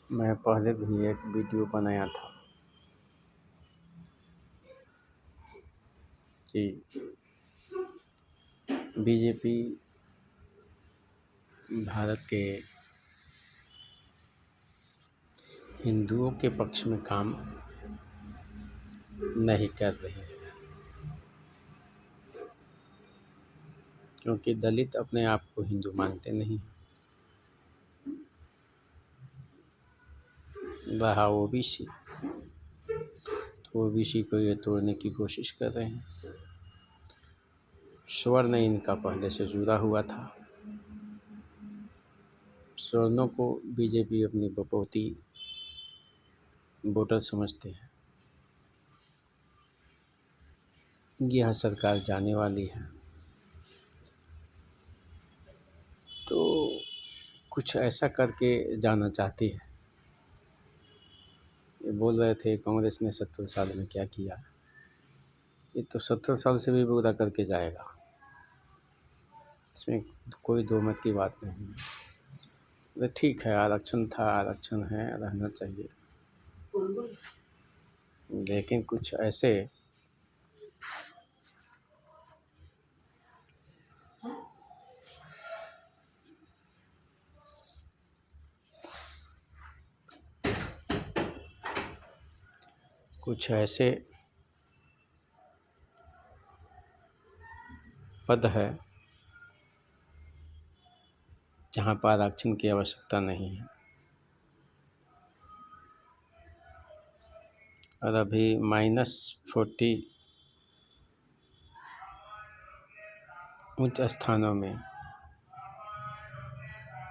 मैं पहले भी एक वीडियो बनाया था कि बीजेपी भारत के हिंदुओं के पक्ष में काम नहीं कर रही है, क्योंकि दलित अपने आप को हिंदू मानते नहीं। रहा ओबीसी, तो ओबीसी को ये तोड़ने की कोशिश कर रहे हैं। स्वर्ण इनका पहले से जुड़ा हुआ था। स्वर्णों को बीजेपी अपनी बपौती वोटर समझते हैं। यह सरकार जाने वाली है, तो कुछ ऐसा करके जाना चाहती है। ये बोल रहे थे कांग्रेस ने 70 साल में क्या किया, ये तो 70 साल से भी बुरा करके जाएगा। इसमें कोई दो मत की बात नहीं है। तो ठीक है, आरक्षण था, आरक्षण है, रहना चाहिए, लेकिन कुछ ऐसे पद है जहाँ पर आरक्षण की आवश्यकता नहीं है। और अभी -40 उच्च स्थानों में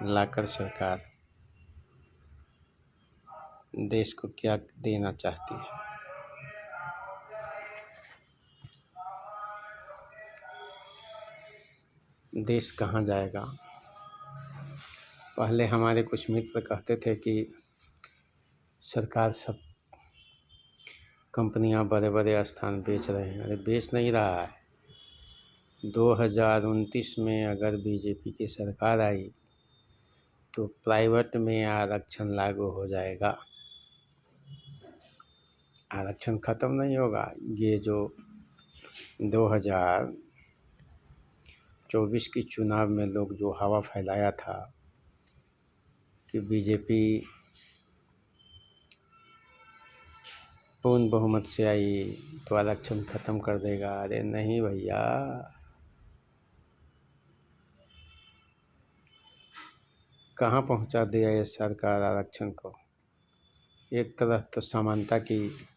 लाकर सरकार देश को क्या देना चाहती है। देश कहाँ जाएगा। पहले हमारे कुछ मित्र कहते थे कि सरकार सब कंपनियां बड़े बड़े स्थान बेच रहे हैं। अरे बेच नहीं रहा है। 2029 में अगर बीजेपी की सरकार आई तो प्राइवेट में आरक्षण लागू हो जाएगा। आरक्षण ख़त्म नहीं होगा। ये जो 2024 की चुनाव में लोग जो हवा फैलाया था कि बीजेपी पूर्ण बहुमत से आई तो आरक्षण ख़त्म कर देगा। अरे नहीं भैया, कहाँ पहुँचा दिया ये सरकार आरक्षण को। एक तरफ तो समानता की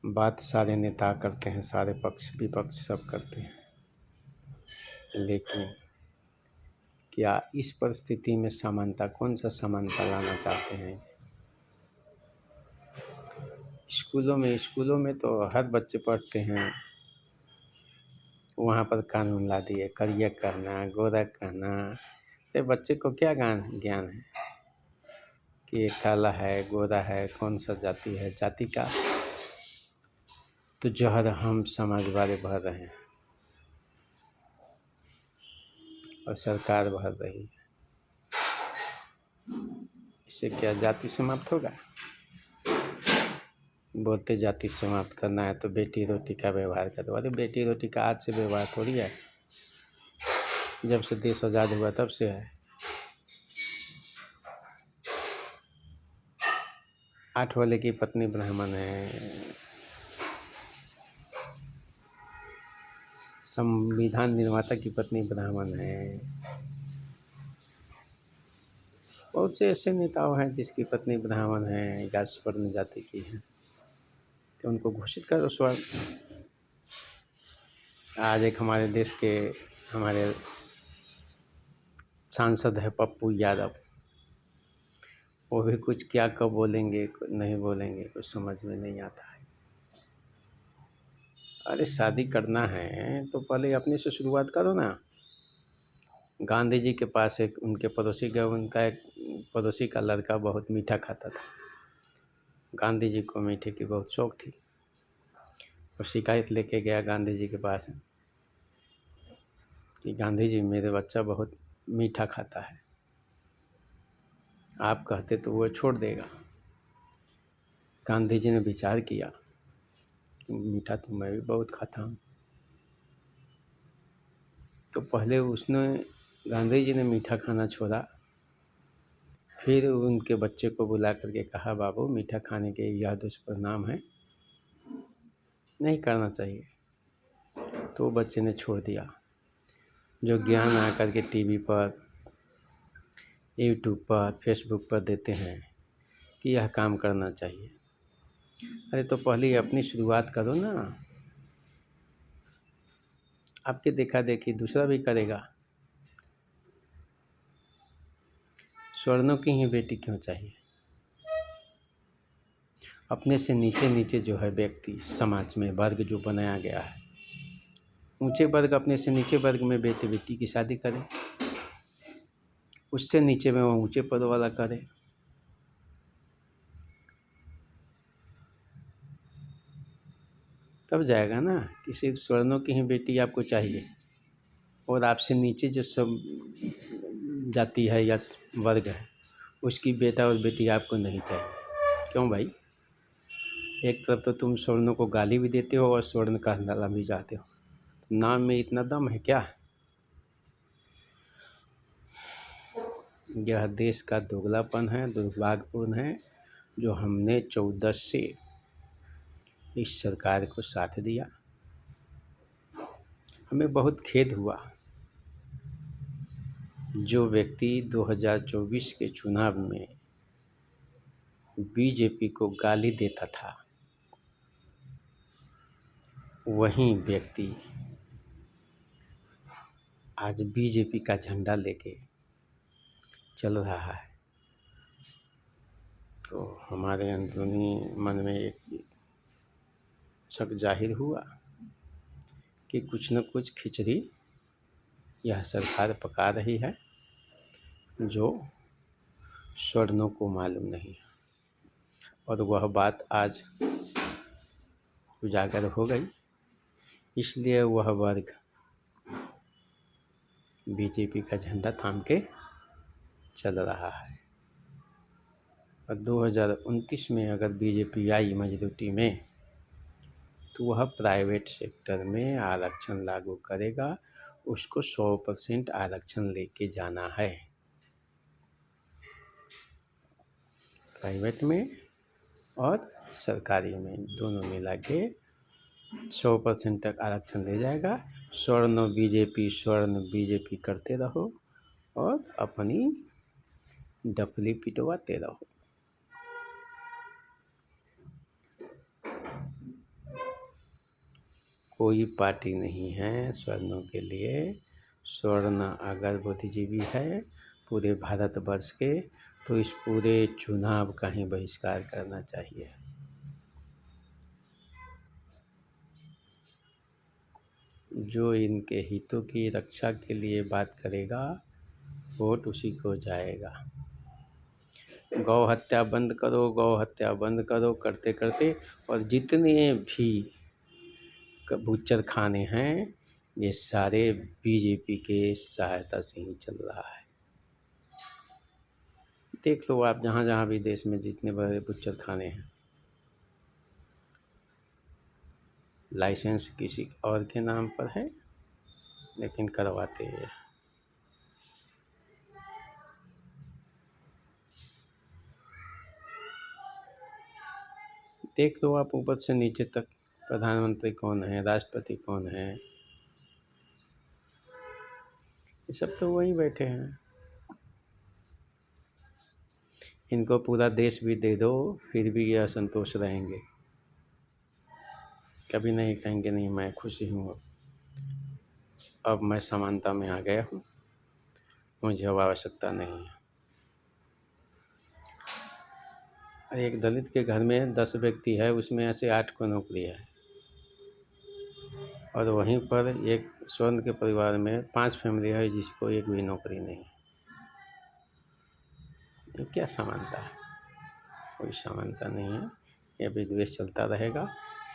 बात सारे नेता करते हैं, सारे पक्ष विपक्ष सब करते हैं, लेकिन क्या इस परिस्थिति में समानता, कौन सा समानता लाना चाहते हैं। स्कूलों में तो हर बच्चे पढ़ते हैं, वहाँ पर कानून ला दिए, करिया कहना, गोरा कहना। ये बच्चे को क्या ज्ञान है कि ये काला है, गोरा है, कौन सा जाति है। जाति का तो जहर हम समाज वाले भर रहे हैं और सरकार भर रही है। इससे क्या जाति समाप्त होगा। बोलते जाति समाप्त करना है तो बेटी रोटी का व्यवहार करो। अरे बेटी रोटी का आज से व्यवहार थोड़ी है, जब से देश आज़ाद हुआ तब से है। 8 वाले की पत्नी ब्राह्मण है, संविधान निर्माता की पत्नी ब्राह्मण है। बहुत से ऐसे नेताओं हैं जिसकी पत्नी ब्राह्मण है या स्वर्ण जाति की है, तो उनको घोषित करो स्वर्ण। आज एक हमारे देश के हमारे सांसद है पप्पू यादव, वो भी कुछ क्या कब बोलेंगे नहीं बोलेंगे कुछ समझ में नहीं आता है। अरे शादी करना है तो पहले अपने से शुरुआत करो ना। गांधी जी के पास एक उनके पड़ोसी का एक पड़ोसी का लड़का बहुत मीठा खाता था। गांधी जी को मीठे की बहुत शौक थी और शिकायत लेके गया गांधी जी के पास कि गांधी जी, मेरे बच्चा बहुत मीठा खाता है। आप कहते तो वो छोड़ देगा। गांधी जी ने विचार किया कि मीठा तो मैं भी बहुत खाता हूँ, तो पहले उसने गांधी जी ने मीठा खाना छोड़ा। फिर उनके बच्चे को बुला करके कहा, बाबू मीठा खाने के यह दुष्परिणाम है, नहीं करना चाहिए। तो बच्चे ने छोड़ दिया। जो ज्ञान आकर के टीवी पर, यूट्यूब पर, फेसबुक पर देते हैं कि यह काम करना चाहिए, अरे तो पहले अपनी शुरुआत करो ना। आपके देखा देखी दूसरा भी करेगा। स्वर्णों की ही बेटी क्यों चाहिए? अपने से नीचे नीचे जो है व्यक्ति, समाज में वर्ग जो बनाया गया है, ऊंचे वर्ग अपने से नीचे वर्ग में बेटे बेटी की शादी करे, उससे नीचे में वो ऊंचे पद वाला करे। तब जाएगा ना। किसी स्वर्णों की ही बेटी आपको चाहिए और आपसे नीचे जो सब जाति है या वर्ग है, उसकी बेटा और बेटी आपको नहीं चाहिए। क्यों भाई? एक तरफ तो तुम स्वर्णों को गाली भी देते हो और स्वर्ण कहलाना भी चाहते हो। नाम में इतना दम है क्या? यह देश का दोगलापन है, दुर्भाग्यपूर्ण है, जो हमने 14 से इस सरकार को साथ दिया। हमें बहुत खेद हुआ। जो व्यक्ति 2024 के चुनाव में बीजेपी को गाली देता था, वही व्यक्ति आज बीजेपी का झंडा लेके चल रहा है। तो हमारे अंदरूनी मन में एक शक जाहिर हुआ कि कुछ न कुछ खिचड़ी यह सरकार पका रही है, जो स्वर्णों को मालूम नहीं है। और वह बात आज उजागर हो गई, इसलिए वह वर्ग बीजेपी का झंडा थाम के चल रहा है। और 2029 में अगर बीजेपी आई मजबूती में, तो वह प्राइवेट सेक्टर में आरक्षण लागू करेगा। उसको 100% आरक्षण लेके जाना है। प्राइवेट में और सरकारी में दोनों मिला के 100% तक आरक्षण ले जाएगा। स्वर्ण बीजेपी करते रहो और अपनी डफली पिटवाते रहो। कोई पार्टी नहीं है स्वर्णों के लिए। स्वर्ण अगर बुद्धिजीवी है पूरे भारतवर्ष के, तो इस पूरे चुनाव का ही बहिष्कार करना चाहिए। जो इनके हितों की रक्षा के लिए बात करेगा, वोट उसी को जाएगा। गौ हत्या बंद करो, गौ हत्या बंद करो करते करते, और जितने भी बूचर खाने हैं, ये सारे बीजेपी के सहायता से ही चल रहा है। देख लो आप, जहाँ जहाँ भी देश में जितने बड़े बूचर खाने हैं, लाइसेंस किसी और के नाम पर है, लेकिन करवाते हैं। देख लो आप ऊपर से नीचे तक, प्रधानमंत्री कौन है, राष्ट्रपति कौन है, ये सब तो वहीं बैठे हैं। इनको पूरा देश भी दे दो, फिर भी ये असंतोष रहेंगे। कभी नहीं कहेंगे नहीं मैं खुशी हूँ, अब मैं समानता में आ गया हूँ, मुझे अब आवश्यकता नहीं है। एक दलित के घर में 10 व्यक्ति है, उसमें ऐसे 8 को नौकरी है, और वहीं पर एक स्वर्ण के परिवार में 5 फैमिली है जिसको एक भी नौकरी नहीं। ये क्या समानता है? कोई समानता नहीं है। ये विद्वेष चलता रहेगा,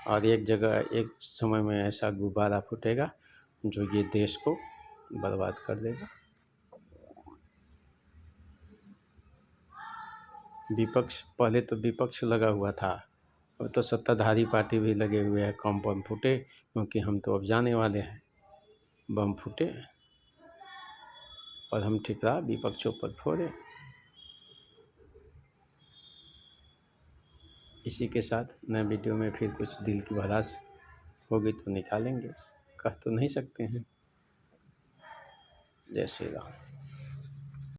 और एक जगह एक समय में ऐसा गुब्बारा फूटेगा जो ये देश को बर्बाद कर देगा। विपक्ष, पहले तो विपक्ष लगा हुआ था, अब तो सत्ताधारी पार्टी भी लगे हुए हैं। कम बम फूटे, क्योंकि हम तो अब जाने वाले हैं। बम फूटे और हम ठिकरा विपक्षों पर फोड़े। इसी के साथ नए वीडियो में फिर कुछ दिल की भड़ास होगी तो निकालेंगे, कह तो नहीं सकते हैं। जय श्री राम।